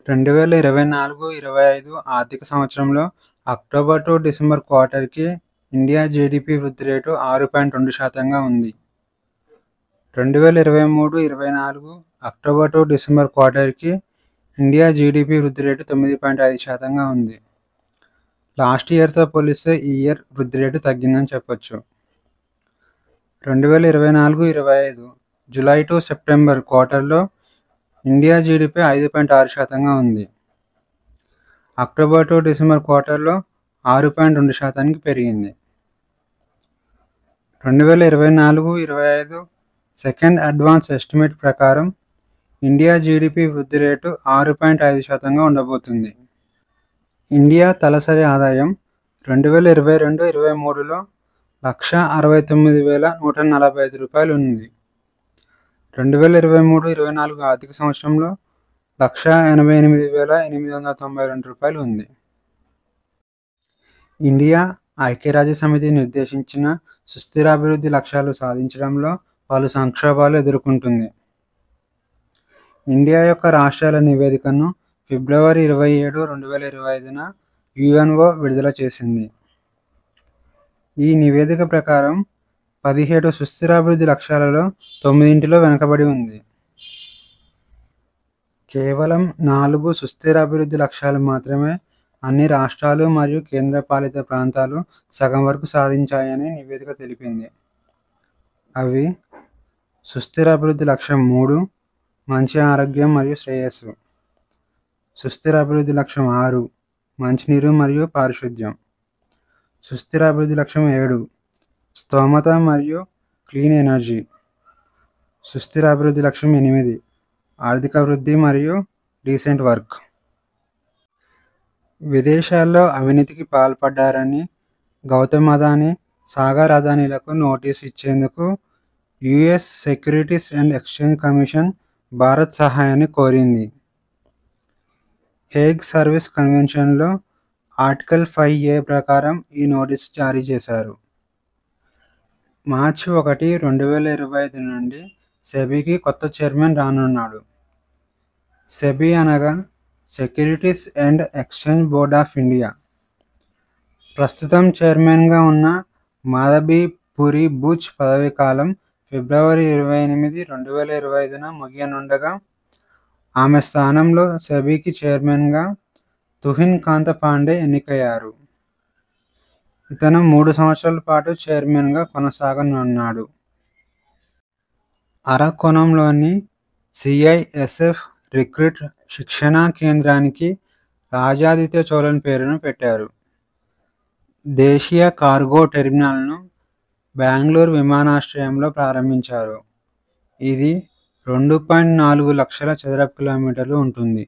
2024-25 ఆర్థిక సంవత్సరంలో October to December క్వార్టర్‌కి ఇండియా జీడీపీ వృద్ధి రేటు 6.2%గా ఉంది. 2023-24 అక్టోబర్ టు డిసెంబర్ క్వార్టర్‌కి ఇండియా జీడీపీ వృద్ధి రేటు 9.5%గా ఉంది. లాస్ట్ ఇయర్‌తో పోలిస్తే ఈ ఇయర్ వృద్ధి రేటు తగ్గిందని చెప్పొచ్చు. 2024-25 జులై టు సెప్టెంబర్ క్వార్టర్‌లో ఇండియా జీడీపీ 5.6%గా ఉంది. అక్టోబర్ టు డిసెంబర్ క్వార్టర్‌లో 6.2%కి పెరిగింది. 2024-25 సెకండ్ అడ్వాన్స్ ఎస్టిమేట్ ప్రకారం ఇండియా జీడీపీ వృద్ధి రేటు 6.5%గా ఉండబోతుంది. ఇండియా తలసరి ఆదాయం 2022-23లో ₹169,145 ఉంది. 2023-24 ఆర్థిక సంవత్సరంలో ₹188,892 ఉంది. ఇండియా ఐక్యరాజ్యసమితి నిర్దేశించిన సుస్థిరాభివృద్ధి లక్ష్యాలు సాధించడంలో పలు సంక్షోభాలు ఎదుర్కొంటుంది. ఇండియా యొక్క రాష్ట్రాల నివేదికను ఫిబ్రవరి 27, 2025న యుఎన్ఓ విడుదల చేసింది. ఈ నివేదిక ప్రకారం 17 సుస్థిరాభివృద్ధి లక్ష్యాలలో 9 వెనుకబడి ఉంది. కేవలం 4 సుస్థిరాభివృద్ధి లక్ష్యాలు మాత్రమే అన్ని రాష్ట్రాలు మరియు కేంద్రపాలిత ప్రాంతాలు సగం వరకు సాధించాయని నివేదిక తెలిపింది. అవి సుస్థిరాభివృద్ధి లక్ష్యం 3 మంచి ఆరోగ్యం మరియు శ్రేయస్సు, సుస్థిరాభివృద్ధి లక్ష్యం 6 మంచినీరు మరియు పారిశుద్ధ్యం, సుస్థిరాభివృద్ధి లక్ష్యం 7 స్తోమత మరియు క్లీన్ ఎనర్జీ, సుస్థిరాభివృద్ధి లక్ష్యం 8 ఆర్థిక వృద్ధి మరియు డీసెంట్ వర్క్. విదేశాల్లో అవినీతికి పాల్పడ్డారని గౌతమ్ అదానీ, సాగర్ అదానీలకు నోటీసు ఇచ్చేందుకు US securities and exchange commission Bharat సహాయాన్ని కోరింది. హేగ్ సర్వీస్ కన్వెన్షన్లో ఆర్టికల్ 5A ప్రకారం ఈ నోటీసు జారీ చేశారు. మార్చి 1, 2025 నుండి సెబీకి కొత్త చైర్మన్ రానున్నాడు. సెబీ అనగా securities and exchange board of India. ప్రస్తుతం చైర్మన్గా ఉన్న మాధవి పురి బుచ్ పదవీకాలం ఫిబ్రవరి 28, 2025న ముగియనుండగా ఆమె స్థానంలో సెబీకి చైర్మన్గా తుహిన్ కాంత పాండే ఎన్నికయ్యారు. ఇతను 3 సంవత్సరాల పాటు చైర్మన్గా కొనసాగనున్నాడు. అరక్కోణంలోని సిఐఎస్ఎఫ్ రిక్రూట్ శిక్షణా కేంద్రానికి రాజాదిత్య చోళన్ పేరును పెట్టారు. దేశీయ కార్గో టెర్మినల్ను బెంగళూరు విమానాశ్రయంలో ప్రారంభించారు. ఇది 2.4 లక్షల చదరపు కిలోమీటర్లు ఉంటుంది.